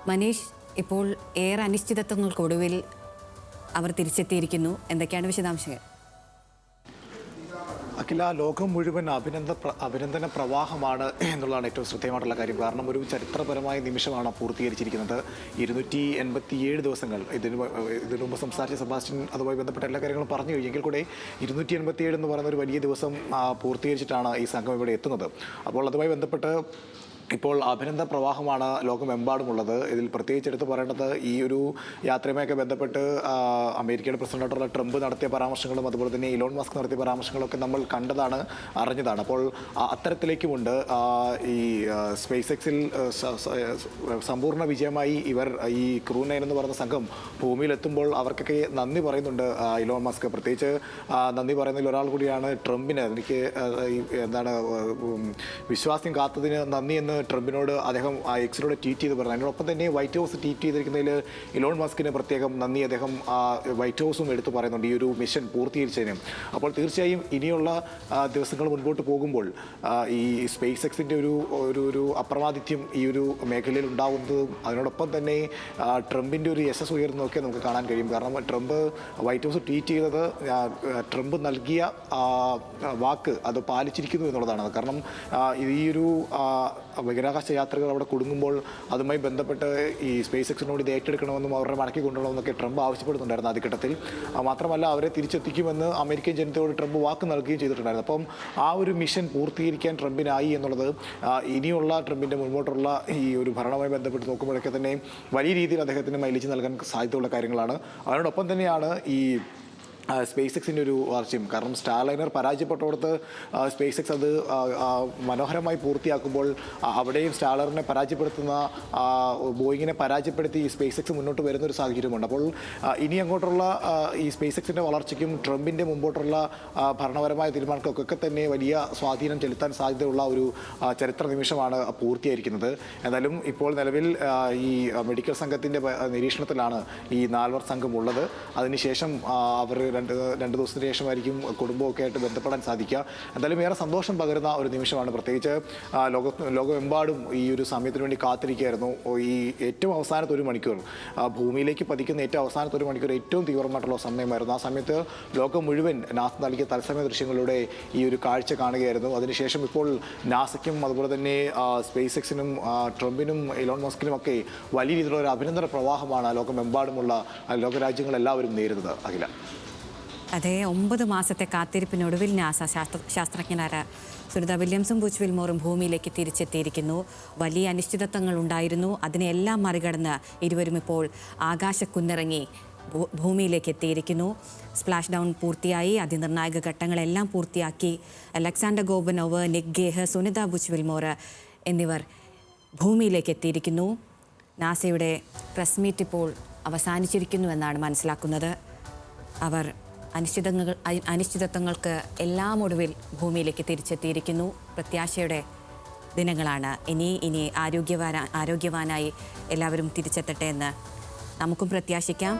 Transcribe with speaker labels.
Speaker 1: മനീഷ്, ഇപ്പോൾ ഏറെ അനിശ്ചിതത്വങ്ങൾക്കൊടുവിൽ അവർ തിരിച്ചെത്തിയിരിക്കുന്നു. എന്തൊക്കെയാണ് വിശദാംശങ്ങൾ?
Speaker 2: അഖില, ലോകം മുഴുവൻ അഭിനന്ദന പ്രവാഹമാണ് എന്നുള്ളതാണ് ഏറ്റവും ശ്രദ്ധേയമായിട്ടുള്ള കാര്യം. കാരണം ഒരു ചരിത്രപരമായ നിമിഷമാണ് പൂർത്തീകരിച്ചിരിക്കുന്നത്. 287 ദിവസങ്ങൾ. ഇതിനു മുമ്പ് സംസാരിച്ച സെബാസ്റ്റ്യൻ അതുമായി ബന്ധപ്പെട്ട എല്ലാ കാര്യങ്ങളും പറഞ്ഞു കഴിഞ്ഞെങ്കിൽ കൂടെ 287 എന്ന് പറയുന്ന ഒരു വലിയ ദിവസം പൂർത്തീകരിച്ചിട്ടാണ് ഈ സംഘം ഇവിടെ എത്തുന്നത്. അപ്പോൾ അതുമായി ബന്ധപ്പെട്ട് ഇപ്പോൾ അഭിനന്ദന പ്രവാഹമാണ് ലോകമെമ്പാടുമുള്ളത്. ഇതിൽ പ്രത്യേകിച്ച് എടുത്ത് പറയേണ്ടത് ഈ ഒരു യാത്രയുമായൊക്കെ ബന്ധപ്പെട്ട് അമേരിക്കയുടെ പ്രസിഡന്റായിട്ടുള്ള ട്രംപ് നടത്തിയ പരാമർശങ്ങളും അതുപോലെ തന്നെ ഇലോൺ മസ്ക് നടത്തിയ പരാമർശങ്ങളൊക്കെ നമ്മൾ കണ്ടതാണ്, അറിഞ്ഞതാണ്. അപ്പോൾ അത്തരത്തിലേക്കുമുണ്ട്. ഈ സ്പേസ് എക്സിൽ സമ്പൂർണ്ണ വിജയമായി ഇവർ ഈ ക്രൂ 9 എന്ന് പറയുന്ന സംഘം ഭൂമിയിലെത്തുമ്പോൾ അവർക്കൊക്കെ നന്ദി പറയുന്നുണ്ട് ഇലോൺ മസ്ക്. പ്രത്യേകിച്ച് നന്ദി പറയുന്നതിൽ ഒരാൾ കൂടിയാണ് ട്രംപിന്. എനിക്ക് എന്താണ് വിശ്വാസം കാത്തതിന് നന്ദി എന്ന് ട്രംപിനോട് അദ്ദേഹം എക്സിലൂടെ ട്വീറ്റ് ചെയ്ത് പറഞ്ഞു. അതിനോടൊപ്പം തന്നെ വൈറ്റ് ഹൗസ് ട്വീറ്റ് ചെയ്തിരിക്കുന്നതിൽ ഇലോൺ മസ്കിന് പ്രത്യേകം നന്ദി അദ്ദേഹം വൈറ്റ് ഹൗസും എടുത്തു പറയുന്നുണ്ട് ഈ ഒരു മിഷൻ പൂർത്തീകരിച്ചതിന്. അപ്പോൾ തീർച്ചയായും ഇനിയുള്ള ദിവസങ്ങൾ മുൻപോട്ട് പോകുമ്പോൾ ഈ സ്പേസ് എക്സിൻ്റെ ഒരു അപ്രമാദിത്യം ഈ ഒരു മേഖലയിൽ ഉണ്ടാകുന്നതും അതിനോടൊപ്പം തന്നെ ട്രംപിൻ്റെ ഒരു യശസ് ഉയർന്നതൊക്കെ നമുക്ക് കാണാൻ കഴിയും. കാരണം ട്രംപ് വൈറ്റ് ഹൗസ് ട്വീറ്റ് ചെയ്തത് ട്രംപ് നൽകിയ വാക്ക് അത് പാലിച്ചിരിക്കുന്നു എന്നുള്ളതാണ്. കാരണം ഈ ഒരു ബഹിരാകാശ യാത്രകൾ അവിടെ കുടുങ്ങുമ്പോൾ അതുമായി ബന്ധപ്പെട്ട് ഈ സ്പേസ് എക്സിനോട് ഇത് ഏറ്റെടുക്കണമെന്നും അവരുടെ മടക്കി കൊണ്ടുപോകണമെന്നൊക്കെ ട്രംപ് ആവശ്യപ്പെടുന്നുണ്ടായിരുന്നു ആദ്യഘട്ടത്തിൽ. മാത്രമല്ല അവരെ തിരിച്ചെത്തിക്കുമെന്ന് അമേരിക്കൻ ജനതയോട് ട്രംപ് വാക്ക് നൽകുകയും ചെയ്തിട്ടുണ്ടായിരുന്നു. അപ്പം ആ ഒരു മിഷൻ പൂർത്തീകരിക്കാൻ ട്രംപിനായി എന്നുള്ളത് ഇനിയുള്ള ട്രംപിൻ്റെ മുൻപോട്ടുള്ള ഈ ഒരു ഭരണവുമായി ബന്ധപ്പെട്ട് നോക്കുമ്പോഴൊക്കെ തന്നെ വലിയ രീതിയിൽ അദ്ദേഹത്തിന് മൈലേജ് നൽകാൻ സാധ്യതയുള്ള കാര്യങ്ങളാണ്. അതിനോടൊപ്പം തന്നെയാണ് ഈ സ്പേസ് എക്സിൻ്റെ ഒരു വാർച്ചയും. കാരണം സ്റ്റാർലൈനർ പരാജയപ്പെട്ടോടത്ത് സ്പേസ് എക്സ് അത് മനോഹരമായി പൂർത്തിയാക്കുമ്പോൾ അവിടെയും സ്റ്റാർലൈനറിനെ പരാജയപ്പെടുത്തുന്ന ബോയിങ്ങിനെ പരാജയപ്പെടുത്തി സ്പേസ് എക്സ് മുന്നോട്ട് വരുന്നൊരു സാഹചര്യമുണ്ട്. അപ്പോൾ ഇനി അങ്ങോട്ടുള്ള ഈ സ്പേസ് എക്സിൻ്റെ വളർച്ചയ്ക്കും ട്രംപിൻ്റെ മുമ്പോട്ടുള്ള ഭരണപരമായ തീരുമാനങ്ങൾക്കൊക്കെ തന്നെ വലിയ സ്വാധീനം ചെലുത്താൻ സാധ്യതയുള്ള ഒരു ചരിത്ര നിമിഷമാണ് പൂർത്തിയായിരിക്കുന്നത്. എന്നാലും ഇപ്പോൾ നിലവിൽ ഈ മെഡിക്കൽ സംഘത്തിൻ്റെ നിരീക്ഷണത്തിലാണ് ഈ 4 സംഘം ഉള്ളത്. അതിനുശേഷം അവർ രണ്ട് ദിവസത്തിന് ശേഷമായിരിക്കും കുടുംബമൊക്കെ ആയിട്ട് ബന്ധപ്പെടാൻ സാധിക്കുക. എന്തായാലും ഏറെ സന്തോഷം പകരുന്ന ഒരു നിമിഷമാണ്. പ്രത്യേകിച്ച് ലോകമെമ്പാടും ഈ ഒരു സമയത്തിന് വേണ്ടി കാത്തിരിക്കുകയായിരുന്നു. ഈ ഏറ്റവും അവസാനത്തെ 1 മണിക്കൂർ, ഭൂമിയിലേക്ക് പതിക്കുന്ന ഏറ്റവും അവസാനത്തെ 1 മണിക്കൂർ ഏറ്റവും തീവ്രമായിട്ടുള്ള സമയമായിരുന്നു. ആ സമയത്ത് ലോകം മുഴുവൻ നാസ നൽകിയ തത്സമയ ദൃശ്യങ്ങളിലൂടെ ഈ ഒരു കാഴ്ച കാണുകയായിരുന്നു. അതിനുശേഷം ഇപ്പോൾ നാസയ്ക്കും അതുപോലെ തന്നെ സ്പേസ് എക്സിനും ട്രംപിനും ഇലോൺ മസ്കിനും ഒക്കെ വലിയ രീതിയിലുള്ള ഒരു അഭിനന്ദന പ്രവാഹമാണ് ലോകമെമ്പാടുമുള്ള ലോകരാജ്യങ്ങളെല്ലാവരും നേരിടുന്നത്. അഖില,
Speaker 1: അതെ, 9 മാസത്തെ കാത്തിരിപ്പിനൊടുവിൽ നാസ ശാസ്ത്രജ്ഞരായ സുനിത വില്യംസും ബുച്ച് വിൽമോറും ഭൂമിയിലേക്ക് തിരിച്ചെത്തിയിരിക്കുന്നു. വലിയ അനിശ്ചിതത്വങ്ങൾ ഉണ്ടായിരുന്നു. അതിനെല്ലാം മറികടന്ന് ഇരുവരും ഇപ്പോൾ ആകാശക്കുന്നിറങ്ങി ഭൂമിയിലേക്ക് എത്തിയിരിക്കുന്നു. സ്പ്ലാഷ് ഡൗൺ പൂർത്തിയായി. അതിനിർണായക ഘട്ടങ്ങളെല്ലാം പൂർത്തിയാക്കി. അലക്സാണ്ടർ ഗോർബനോവ്, നിക് ഗേഹ്, സുനിത ബുച്ച് വിൽമോർ എന്നിവർ ഭൂമിയിലേക്ക് എത്തിയിരിക്കുന്നു. നാസയുടെ പ്രസ് മീറ്റ് ഇപ്പോൾ അവസാനിച്ചിരിക്കുന്നുവെന്നാണ് മനസ്സിലാക്കുന്നത്. അവർ അനിശ്ചിതത്വങ്ങൾക്ക് എല്ലാം ഒടുവിൽ ഭൂമിയിലേക്ക് തിരിച്ചെത്തിയിരിക്കുന്നു. പ്രത്യാശയുടെ ദിനങ്ങളാണ്. ഇനി ആരോഗ്യവാനായി എല്ലാവരും തിരിച്ചെത്തട്ടെ എന്ന് നമുക്കും പ്രത്യാശിക്കാം.